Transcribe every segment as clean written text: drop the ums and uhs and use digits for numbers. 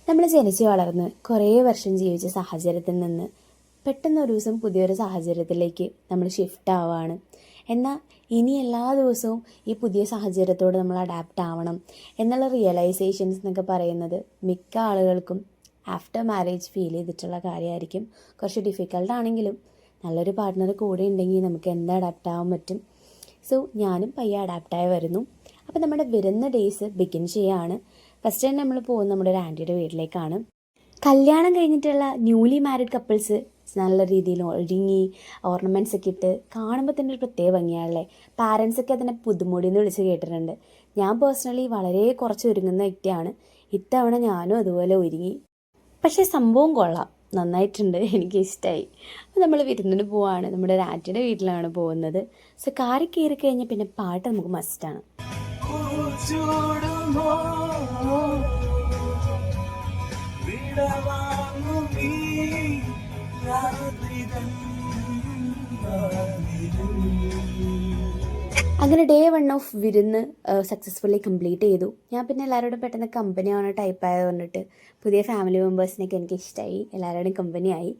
നമ്മൾ ജനിച്ച് വളർന്ന് കുറേ വർഷം ജീവിച്ച സാഹചര്യത്തിൽ നിന്ന് പെട്ടെന്ന് ഒരു ദിവസം പുതിയൊരു സാഹചര്യത്തിലേക്ക് നമ്മൾ ഷിഫ്റ്റ് ആവുകയാണ്. എന്നാൽ ഇനി എല്ലാ ദിവസവും ഈ പുതിയ സാഹചര്യത്തോട് നമ്മൾ അഡാപ്റ്റ് ആവണം എന്നുള്ള റിയലൈസേഷൻസ് എന്നൊക്കെ പറയുന്നത് മിക്ക ആളുകൾക്കും ആഫ്റ്റർ മാരേജ് ഫീൽ ചെയ്തിട്ടുള്ള കാര്യമായിരിക്കും. കുറച്ച് ഡിഫിക്കൽട്ട് ആണെങ്കിലും നല്ലൊരു പാർട്ട്ണർ കൂടെ ഉണ്ടെങ്കിൽ നമുക്ക് എന്താ അഡാപ്റ്റ് ആവാൻ പറ്റും. സോ ഞാനും പയ്യെ അഡാപ്റ്റായി വരുന്നു. അപ്പോൾ നമ്മുടെ വരുന്ന ഡേയ്സ് ബിഗിൻ ചെയ്യുകയാണ്. ഫസ്റ്റ് തന്നെ നമ്മൾ പോകുന്നത് നമ്മുടെ ഒരു ആൻറ്റിയുടെ വീട്ടിലേക്കാണ്. കല്യാണം കഴിഞ്ഞിട്ടുള്ള ന്യൂലി മാരീഡ് കപ്പിൾസ് നല്ല രീതിയിൽ ഒരുങ്ങി ഓർണമെൻറ്റ്സ് ഒക്കെ ഇട്ട് കാണുമ്പോൾ തന്നെ ഒരു പ്രത്യേക ഭംഗിയാണല്ലേ. പാരൻസൊക്കെ അതിനെ പുതുമോടി എന്ന് വിളിച്ച് കേട്ടിട്ടുണ്ട്. ഞാൻ പേഴ്സണലി വളരെ കുറച്ച് ഒരുങ്ങുന്ന വ്യക്തിയാണ്. ഇത്തവണ ഞാനും അതുപോലെ ഒരുങ്ങി. പക്ഷേ സംഭവം കൊള്ളാം, നന്നായിട്ടുണ്ട്, എനിക്കിഷ്ടമായി. അപ്പോൾ നമ്മൾ വിരുന്നിന് പോവാണ്. നമ്മുടെ ഒരു ആൻറ്റിയുടെ വീട്ടിലാണ് പോകുന്നത്. സോ കാറി കയറി കഴിഞ്ഞാൽ പിന്നെ പാട്ട് നമുക്ക് മസ്റ്റാണ്. അങ്ങനെ ഡേ 1 ഓഫ് വിരുന്ന് സക്സസ്ഫുള്ളി കംപ്ലീറ്റ് ചെയ്തു. ഞാൻ പിന്നെ എല്ലാവരോടും പെട്ടെന്ന് കമ്പനിയാണ് ടൈപ്പായത് പറഞ്ഞിട്ട് പുതിയ ഫാമിലി മെമ്പേഴ്സിനൊക്കെ എനിക്ക് ഇഷ്ടമായി. എല്ലാവരോടും കമ്പനിയായി.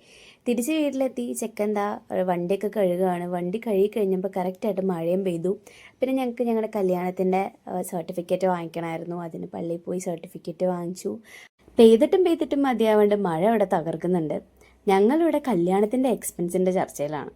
തിരിച്ച് വീട്ടിലെത്തി ചെക്കെന്താ വണ്ടിയൊക്കെ കഴുകുകയാണ്. വണ്ടി കഴുകി കഴിഞ്ഞപ്പോൾ കറക്റ്റായിട്ട് മഴയും പെയ്തു. പിന്നെ ഞങ്ങൾക്ക് ഞങ്ങളുടെ കല്യാണത്തിൻ്റെ സർട്ടിഫിക്കറ്റ് വാങ്ങിക്കണമായിരുന്നു. അതിന് പള്ളിയിൽ പോയി സർട്ടിഫിക്കറ്റ് വാങ്ങിച്ചു. പെയ്തിട്ടും മതിയാവേണ്ട മഴ ഇവിടെ തകർക്കുന്നുണ്ട്. ഞങ്ങളിവിടെ കല്യാണത്തിൻ്റെ എക്സ്പെൻസിൻ്റെ ചർച്ചയിലാണ്.